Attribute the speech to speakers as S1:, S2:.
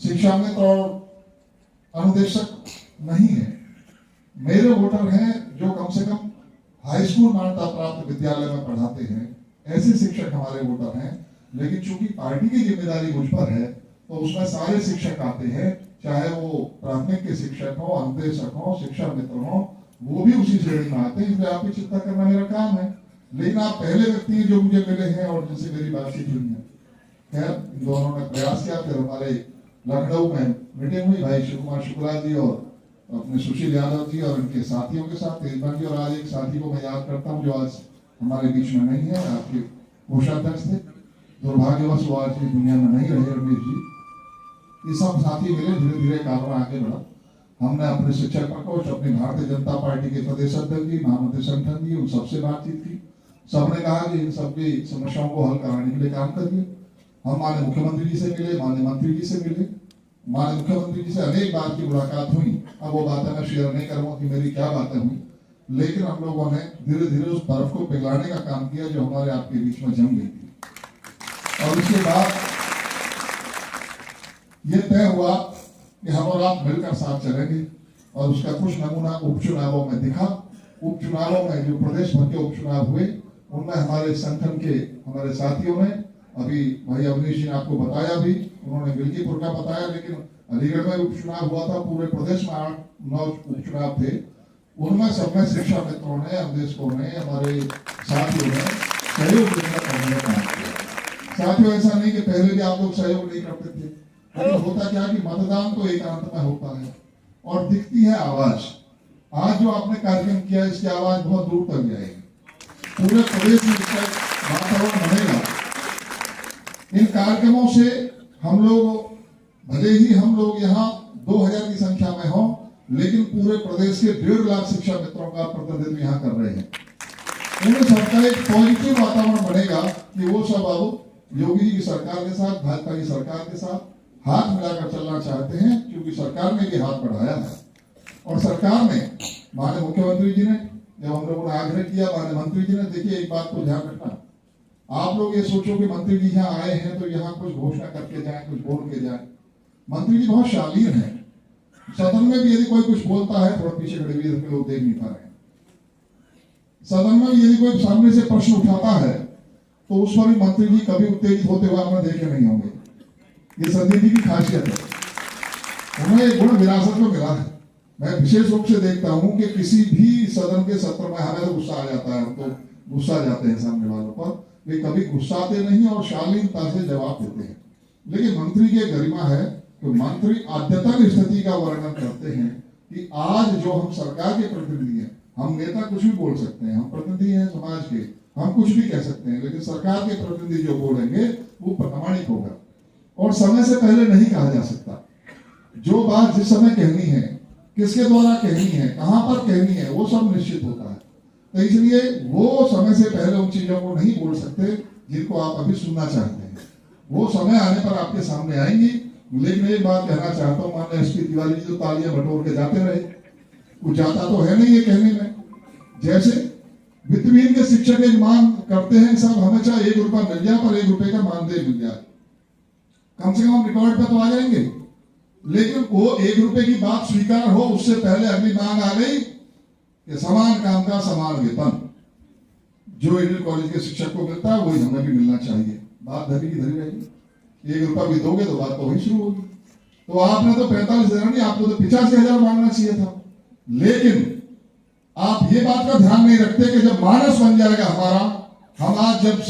S1: शिक्षा मित्र और अनुदेशक नहीं है। मेरे वोटर हैं जो कम से कम हाई स्कूल मान्यता प्राप्त विद्यालय में पढ़ाते हैं, ऐसे शिक्षक हमारे वोटर हैं। लेकिन चूंकि पार्टी की जिम्मेदारी मुझ पर है तो उसमें सारे शिक्षक आते हैं, चाहे वो प्राथमिक के शिक्षक हो, अनुदेशक हो, शिक्षा मित्र हो, वो भी उसी श्रेणी में आते हैं। इसलिए आपकी चिंता करना मेरा काम है। लेकिन आप पहले व्यक्ति हैं जो मुझे मिले हैं और जिनसे मेरी बातचीत हुई है। खैर, इन दोनों ने प्रयास किया। फिर हमारे लखनऊ में मीटिंग हुई भाई शिव कुमार शुक्ला जी और अपने सुशील यादव जी और उनके साथियों के साथ, तेजपाल जी। और आज एक साथी को मैं याद करता हूँ जो आज हमारे बीच में नहीं है, आपके कोषाध्यक्ष थे, दुर्भाग्यवश वो आज की दुनिया में नहीं रहे, रमेश जी। ये सब साथी मिले, धीरे धीरे कारवां आगे बढ़ा। हमने अपने शिक्षक प्रकोष्ठ, अपनी भारतीय जनता पार्टी के प्रदेश अध्यक्ष जी, महामंत्री संगठन जी, उन सबसे बातचीत की। सबने कहा कि इन सबकी समस्याओं को हल कराने के लिए काम करिए। हम माननीय मुख्यमंत्री जी से मिले, माननीय मंत्री जी से मिले, माननीय मुख्यमंत्री जी से अनेक बार की मुलाकात हुई। अब वो बातें मैं शेयर नहीं करूंगा कि मेरी क्या बातें हुई, लेकिन हम लोगों ने धीरे धीरे उस बर्फ को पिघलाने का काम किया जो हमारे आपके बीच में जम गई थी। और उसके बाद ये तय हुआ कि हम और आप मिलकर साथ चलेंगे। और उसका कुछ नमूना उपचुनावों में दिखा। उपचुनावों में जो प्रदेश भर के उपचुनाव हुए उनमें हमारे संगठन के हमारे साथियों ने, अभी भाई अवनीश जी ने आपको बताया भी, उन्होंने मिल्कीपुर का बताया, लेकिन अलीगढ़ में उपचुनाव हुआ था। पूरे प्रदेश में 8-9 उपचुनाव थे। उनमें सब में शिक्षा मित्रों ने, अनुदेशकों ने, हमारे साथियों ने सहयोग देकर करने का काम किया। साथियों, ऐसा नहीं कि पहले भी आप लोग सहयोग नहीं करते थे, लेकिन होता क्या कि मतदान तो एकांत में होता है और दिखती है आवाज। आज जो आपने कार्यक्रम किया इसकी आवाज बहुत दूर तक जाएगी, पूरे प्रदेश में इसका वातावरण बनेगा। इन कार्यक्रमों से हम लोग, भले ही हम लोग यहाँ 2000 की संख्या में हो, लेकिन पूरे प्रदेश के 1.5 लाख शिक्षा मित्रों का प्रतिनिधित्व यहाँ कर रहे हैं। उन्हें सबका एक पॉजिटिव वातावरण बनेगा कि वो सब अब योगी जी की सरकार के साथ, भाजपा की सरकार के साथ हाथ मिलाकर चलना चाहते हैं, क्योंकि सरकार ने भी हाथ बढ़ाया है। और सरकार ने, माननीय मुख्यमंत्री जी ने, जब हम लोगों ने आग्रह किया, माननीय मंत्री जी ने, देखिए एक बात को ध्यान रखना, आप लोग ये सोचो कि मंत्री जी यहाँ आए हैं तो यहाँ कुछ घोषणा करके जाए, कुछ बोल के जाए। मंत्री जी बहुत शालीन है। सदन में भी यदि कोई कुछ बोलता है, थोड़ा पीछे खड़े हुए लोग देख नहीं पा रहे हैं, सदन में भी यदि कोई सामने से प्रश्न उठाता है तो उस पर भी मंत्री जी कभी उत्तेजित होते हुए आपने देखे नहीं होंगे। ये संदीप जी की खासियत है, उन्हें एक गुण विरासत में मिला है। मैं विशेष रूप से देखता हूं कि किसी भी सदन के सत्र में हमें तो गुस्सा आ जाता है, हम तो गुस्सा जाते हैं सामने वालों पर, वे कभी गुस्साते नहीं और शालीनता से जवाब देते हैं। लेकिन मंत्री की गरिमा है कि मंत्री अद्यतन स्थिति का वर्णन करते हैं कि आज जो हम सरकार के प्रतिनिधि हैं, हम नेता कुछ भी बोल सकते हैं, हम प्रतिनिधि हैं समाज के, हम कुछ भी कह सकते हैं, लेकिन सरकार के प्रतिनिधि जो बोलेंगे वो प्रामाणिक होगा और समय से पहले नहीं कहा जा सकता। जो बात जिस समय कहनी है, किसके द्वारा कहनी है, कहां पर कहनी है, वो सब निश्चित होता है। तो इसलिए वो समय से पहले उन चीजों को नहीं बोल सकते जिनको आप अभी सुनना चाहते हैं। वो समय आने पर आपके सामने आएंगी। लेकिन एक बात कहना चाहता हूँ, माननीय एसपी तिवारी जी जो तालियां बटोर के जाते रहे, कुछ जाता तो है नहीं ये कहने में। जैसे वित्तहीन के शिक्षक एक मांग करते हैं, सब हमें चाहे 1 रुपया मिल जाए पर 1 रुपए का मानदेय मिल जाए, कम से कम रिकॉर्ड पे तो आ जाएंगे। लेकिन वो 1 रुपए की बात स्वीकार हो उससे पहले अगली मांग आ गई कि समान काम का समान वेतन जो इंटर कॉलेज के शिक्षक को मिलता है वही हमें भी मिलना चाहिए। बात धरी की धरी रहेगी, 1 रुपया भी दोगे तो बात तो वही शुरू होगी। तो आपने तो 45,000 नहीं, आपको तो 85,000 मांगना चाहिए था। लेकिन आप ये बात का ध्यान नहीं रखते कि जब मानस बन जाएगा हमारा, हम आज जब